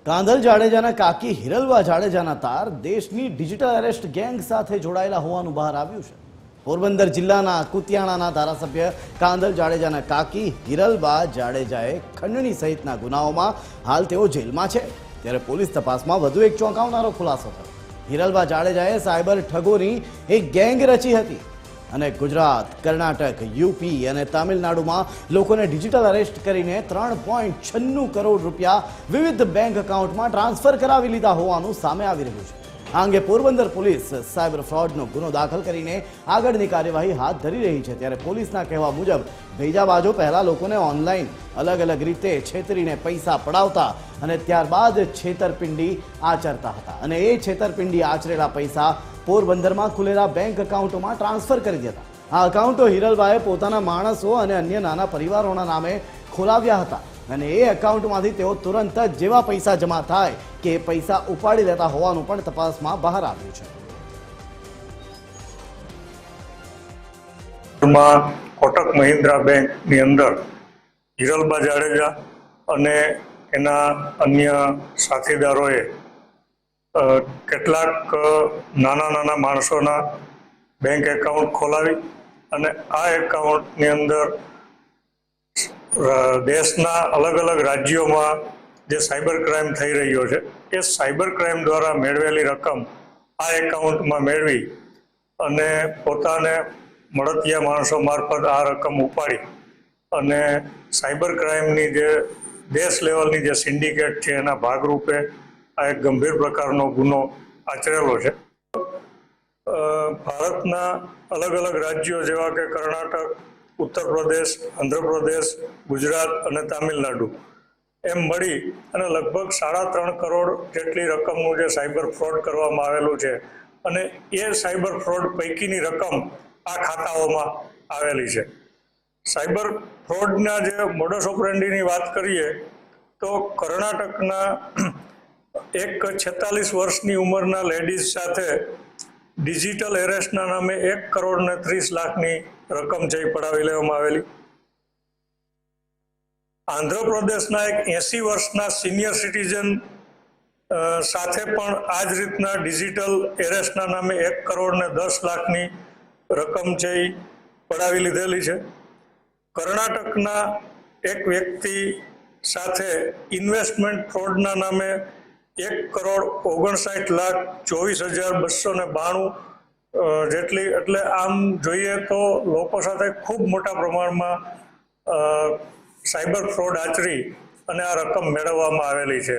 કાંધલ જાડેજાના કાકી હિરલવા જાડેજાના તાર દેશની ડિજિટલ એરેસ્ટ ગેંગ સાથે જોડાયેલા હોવાનું બહાર આવ્યું છે। પોરબંદર જિલ્લાના કુતિયાણાના ધારાસભ્ય કાંધલ જાડેજાના કાકી હિરલવા જાડેજાએ ખંડણી સહિતના ગુનાઓમાં હાલ તેઓ જેલમાં છે। ત્યારે પોલીસ તપાસમાં વધુ એક ચોંકાવનારો ખુલાસો થયો। હિરલવા જાડેજાએ સાયબર ઠગોની એક ગેંગ રચી હતી અને ગુજરાત, કર્ણાટક, યુપી અને તામિલનાડુમાં લોકોને ડિજિટલ અરેસ્ટ કરીને 3.96 કરોડ રૂપિયા વિવિધ બેંક એકાઉન્ટમાં ટ્રાન્સફર કરાવી લીધા હોવાનું સામે આવી રહ્યું છે। આ અંગે પોરબંદર પોલીસ સાયબર ફ્રોડનો ગુનો દાખલ કરીને આગળની કાર્યવાહી હાથ ધરી રહી છે। ત્યારે પોલીસના કહેવા મુજબ ભેજાબાજો પહેલા લોકોને ઓનલાઈન અલગ અલગ રીતે છેતરીને પૈસા પડાવતા અને ત્યારબાદ છેતરપિંડી આચરતા હતા અને એ છેતરપિંડી આચરેલા પૈસા પોરબંદરમાં ખુલેલા બેંક એકાઉન્ટોમાં ટ્રાન્સફર કરી દેતા। આ એકાઉન્ટો હિરલવાએ પોતાના માણસો અને અન્ય નાના પરિવારોના નામે ખોલાવ્યા હતા અને એ એકાઉન્ટમાંથી તેઓ તુરંત જ જેવા પૈસા જમા થાય કે પૈસા ઉપાડી લેતા હોવાનું પણ તપાસમાં બહાર આવ્યું છે। કોટક મહિન્દ્રા બેંકની અંદર હિરલબા જાડેજા અને એના અન્ય સાથીદારોએ કેટલાક નાના માણસોના બેંક એકાઉન્ટ ખોલાવી અને આ એકાઉન્ટની અંદર દેશના અલગ અલગ રાજ્યોમાં જે સાયબર ક્રાઇમ થઈ રહ્યો છે એ સાયબર ક્રાઇમ દ્વારા મેળવેલી રકમ આ એકાઉન્ટમાં મેળવી અને પોતાને મળતિયા માણસો મારફત આ રકમ ઉપાડી અને સાયબર ક્રાઇમની જે દેશ લેવલની જે સિન્ડિકેટ છે એના ભાગરૂપે આ એક ગંભીર પ્રકારનો ગુનો આચરેલો છે। ભારતના અલગ અલગ રાજ્યો જેવા કે કર્ણાટક, ઉત્તર પ્રદેશ, આંધ્રપ્રદેશ, ગુજરાત અને તામિલનાડુ એમ મળી અને લગભગ 3.5 કરોડ જેટલી રકમનું જે સાયબર ફ્રોડ કરવામાં આવેલું છે અને એ સાયબર ફ્રોડ પૈકીની રકમ આ ખાતાઓમાં આવેલી છે। સાયબર ફ્રોડના જે મોડસ ઓપરેન્ડીની વાત કરીએ તો કર્ણાટકના એક 46 વર્ષની ઉંમરના લેડીઝ સાથે ડિજિટલ એરેસ્ટના નામે 1 કરોડ ને 30 લાખની રકમ છે પડાવી લેવામાં આવેલી। આંધ્રપ્રદેશના એક 80 વર્ષના સિનિયર સિટીઝન સાથે પણ આ જ રીતના ડિજિટલ એરેસ્ટના નામે 1 કરોડ ને 10 લાખની રકમ છે એ પડાવી લીધેલી છે। કર્ણાટકના એક વ્યક્તિ સાથે ઇન્વેસ્ટમેન્ટ ફ્રોડના નામે 1,59,24,292 જેટલી, એટલે આમ જોઈએ તો લોકો સાથે ખૂબ મોટા પ્રમાણમાં સાયબર ફ્રોડ આચરી અને આ રકમ મેળવવામાં આવેલી છે।